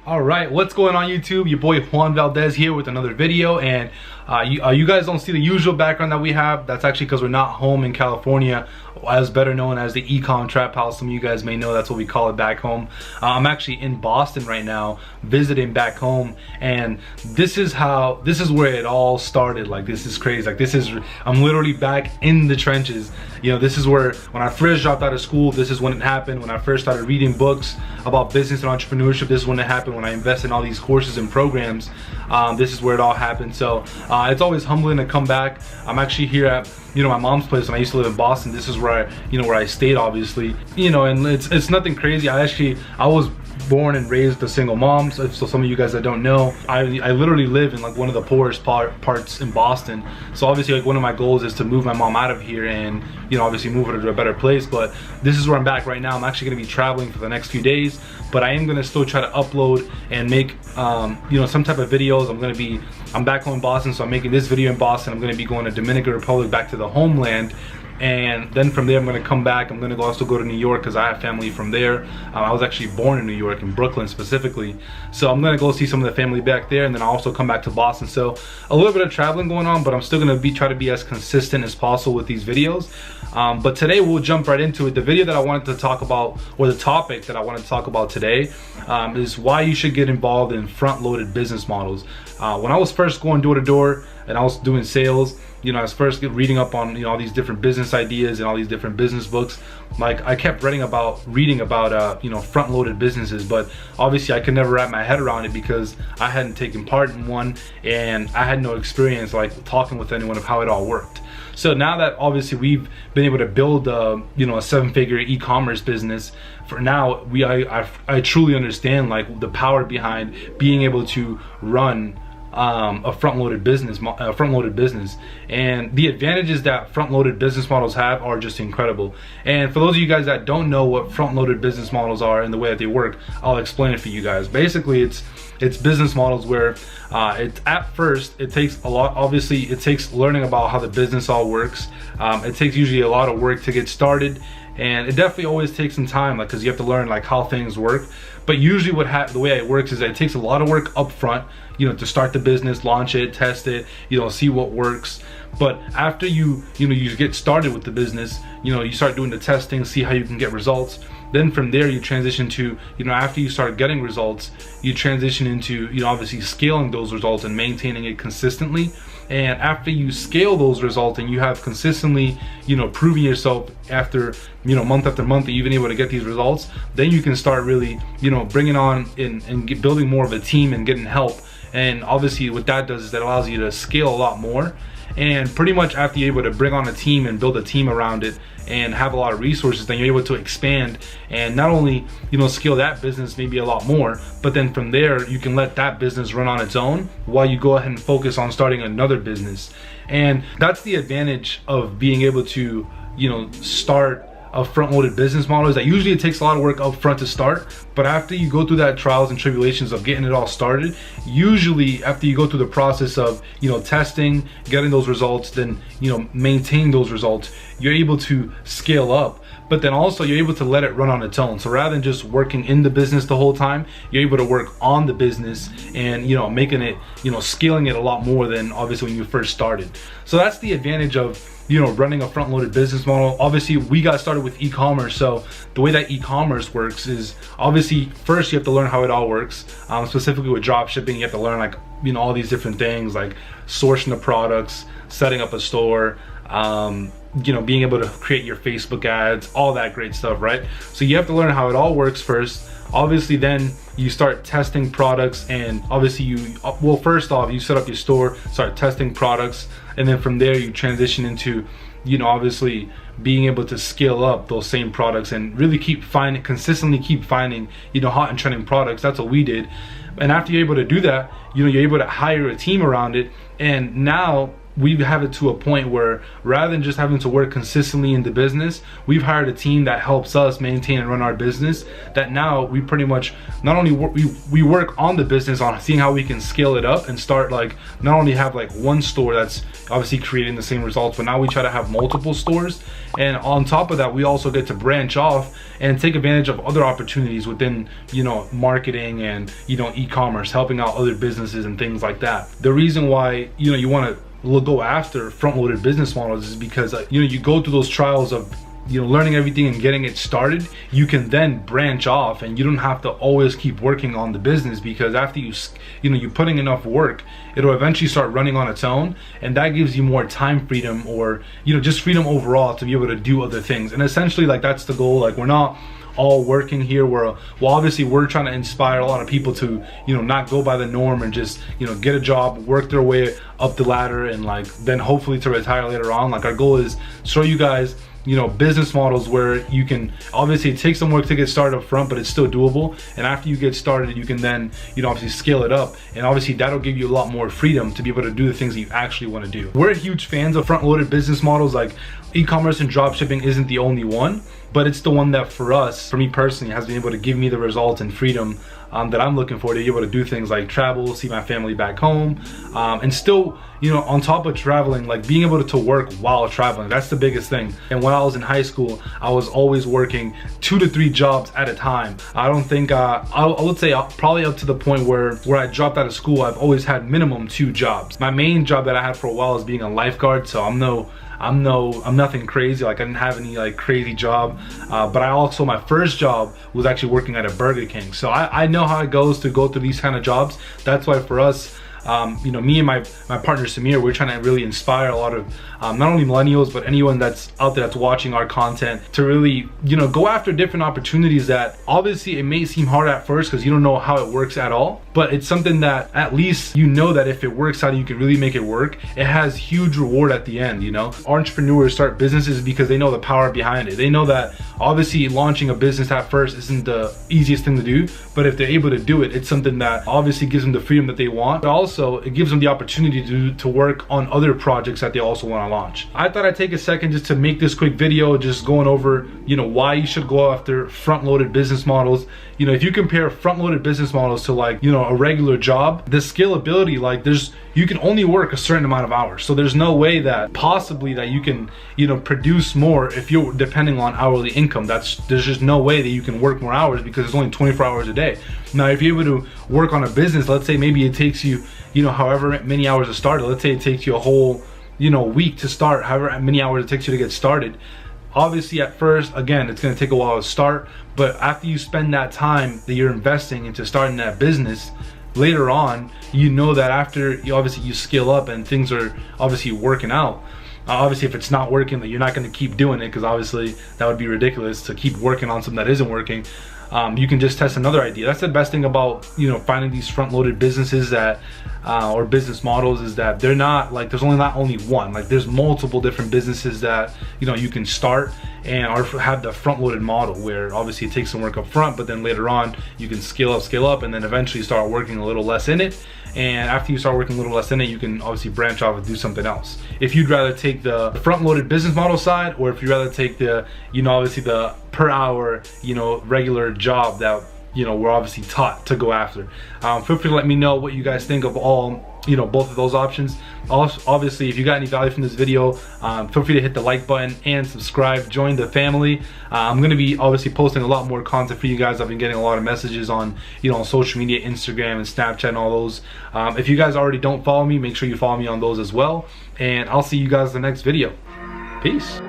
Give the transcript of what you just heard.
All right, what's going on YouTube? Your boy Juan Valdez here with another video, and you guys don't see the usual background that we have. That's actually because we're not home in California, as better known as the Econ Trap House. Some of you guys may know that's what we call it back home. I'm actually in Boston right now, visiting back home, and this is where it all started. Like, this is crazy. Like, I'm literally back in the trenches. You know, this is where, when I first dropped out of school, this is when it happened. When I first started reading books about business and entrepreneurship, this is when it happened. When I invested in all these courses and programs, this is where it all happened. So it's always humbling to come back. I'm actually here at my mom's place when I used to live in Boston. This is where I stayed, obviously. And it's nothing crazy. I was born and raised a single mom, so some of you guys that don't know, I literally live in like one of the poorest parts in Boston. So obviously, like, one of my goals is to move my mom out of here and obviously move her to a better place. But this is where I'm back right now. I'm actually going to be traveling for the next few days, but I am going to still try to upload and make some type of videos. I'm back home in Boston, so I'm making this video in Boston. I'm going to be going to Dominican Republic, back to the homeland. And then from there I'm going to come back. I'm going to also go to New York because I have family from there. I was actually born in New York, in Brooklyn specifically. So I'm going to go see some of the family back there, and then I'll also come back to Boston. So a little bit of traveling going on, but I'm still going to try to be as consistent as possible with these videos. But today we'll jump right into it. The video that I wanted to talk about, or the topic that I wanted to talk about today, is why you should get involved in front-loaded business models. When I was first going door to door and I was doing sales, I was first reading up on all these different business ideas and all these different business books. Like, I kept reading about front-loaded businesses, but obviously I could never wrap my head around it because I hadn't taken part in one and I had no experience like talking with anyone of how it all worked. So now that obviously we've been able to build a 7-figure e-commerce business, for now I truly understand like the power behind being able to run a front-loaded business, and the advantages that front-loaded business models have are just incredible. And for those of you guys that don't know what front-loaded business models are and the way that they work, I'll explain it for you guys. Basically, it's business models where at first it takes a lot. Obviously, it takes learning about how the business all works. It takes usually a lot of work to get started, and it definitely always takes some time, like, because you have to learn like how things work. But usually the way it works is that it takes a lot of work up front, to start the business, launch it, test it, see what works. But after you get started with the business, you start doing the testing, see how you can get results. Then from there you transition to, after you start getting results, you transition into, obviously scaling those results and maintaining it consistently. And after you scale those results and you have consistently, proving yourself after, month after month that you've been able to get these results, then you can start really, bringing on and building more of a team and getting help. And obviously what that does is that allows you to scale a lot more. And pretty much after you're able to bring on a team and build a team around it and have a lot of resources, then you're able to expand and not only scale that business maybe a lot more, but then from there you can let that business run on its own while you go ahead and focus on starting another business. And that's the advantage of being able to start a front-loaded business model, is that usually it takes a lot of work up front to start, but after you go through that trials and tribulations of getting it all started, usually after you go through the process of testing, getting those results, then maintain those results, you're able to scale up. But then also you're able to let it run on its own. So rather than just working in the business the whole time, you're able to work on the business and making it, scaling it a lot more than obviously when you first started. So that's the advantage of running a front-loaded business model. Obviously we got started with e-commerce, so the way that e-commerce works is obviously first you have to learn how it all works. Specifically with drop shipping, you have to learn like all these different things like sourcing the products, setting up a store, being able to create your Facebook ads, all that great stuff, right? So you have to learn how it all works first. Obviously then you start testing products, and obviously first off you set up your store, start testing products, and then from there you transition into obviously being able to scale up those same products and really consistently keep finding hot and trending products. That's what we did. And after you're able to do that, you're able to hire a team around it, and now we have it to a point where rather than just having to work consistently in the business, we've hired a team that helps us maintain and run our business, that now we pretty much not only we work on the business, on seeing how we can scale it up and start, like, not only have like one store that's obviously creating the same results, but now we try to have multiple stores. And on top of that, we also get to branch off and take advantage of other opportunities within, you know, marketing and, you know, e-commerce, helping out other businesses and things like that. The reason why, you know, you want to go after front-loaded business models is because, you know, you go through those trials of, you know, learning everything and getting it started. You can then branch off, and you don't have to always keep working on the business, because after you're putting enough work, it'll eventually start running on its own, and that gives you more time freedom, or, you know, just freedom overall to be able to do other things. And essentially, like, that's the goal. Like, we're not all working here. Well, obviously we're trying to inspire a lot of people to, you know, not go by the norm and just, you know, get a job, work their way up the ladder, and like then hopefully to retire later on. Like, our goal is show you guys, you know, business models where you can, obviously it takes some work to get started up front, but it's still doable. And after you get started, you can then, you know, obviously scale it up, and obviously that'll give you a lot more freedom to be able to do the things that you actually want to do. We're huge fans of front-loaded business models. Like, e-commerce and drop shipping isn't the only one, but it's the one that for me personally, has been able to give me the results and freedom that I'm looking for, to be able to do things like travel, see my family back home, and still, you know, on top of traveling, like being able to work while traveling. That's the biggest thing. And when I was in high school, I was always working 2 to 3 jobs at a time. I don't think I would say probably up to the point where I dropped out of school, I've always had minimum 2 jobs. My main job that I had for a while was being a lifeguard, so I'm nothing crazy. Like, I didn't have any like crazy job, but my first job was actually working at a Burger King. So I know how it goes to go through these kind of jobs. That's why for us, you know, me and my partner Samir, we're trying to really inspire a lot of not only millennials, but anyone that's out there that's watching our content, to really, you know, go after different opportunities that obviously it may seem hard at first because you don't know how it works at all, but it's something that at least you know that if it works out, you can really make it work. It has huge reward at the end. You know, entrepreneurs start businesses because they know the power behind it. They know that obviously launching a business at first isn't the easiest thing to do, but if they're able to do it, it's something that obviously gives them the freedom that they want, but also it gives them the opportunity to work on other projects that they also want to launch. I thought I'd take a second just to make this quick video, just going over, you know, why you should go after front-loaded business models. You know, if you compare front-loaded business models to, like, you know, a regular job, the scalability, like, you can only work a certain amount of hours. So there's no way that possibly that you can, you know, produce more if you're depending on hourly income. There's just no way that you can work more hours, because it's only 24 hours a day. Now, if you're able to work on a business, let's say maybe it takes you, you know, however many hours to start it. Let's say it takes you a whole, you know, week to start, however many hours it takes you to get started. Obviously at first, again, it's going to take a while to start, but after you spend that time that you're investing into starting that business, later on, you know that after you scale up and things are obviously working out, obviously if it's not working, that you're not going to keep doing it, because obviously that would be ridiculous to keep working on something that isn't working. You can just test another idea. That's the best thing about, you know, finding these front-loaded businesses that or business models, is that they're not like, there's not only one. Like, there's multiple different businesses that, you know, you can start and have the front-loaded model, where obviously it takes some work up front, but then later on you can scale up, and then eventually start working a little less in it. And after you start working a little less in it, you can obviously branch off and do something else. If you'd rather take the front-loaded business model side, or if you'd rather take the, you know, obviously the per hour, you know, regular job that, you know, we're obviously taught to go after. Feel free to let me know what you guys think of all, you know, both of those options. Also, obviously, if you got any value from this video, feel free to hit the like button and subscribe, join the family. I'm gonna be obviously posting a lot more content for you guys. I've been getting a lot of messages on, you know, on social media, Instagram and Snapchat and all those. If you guys already don't follow me, make sure you follow me on those as well. And I'll see you guys in the next video. Peace.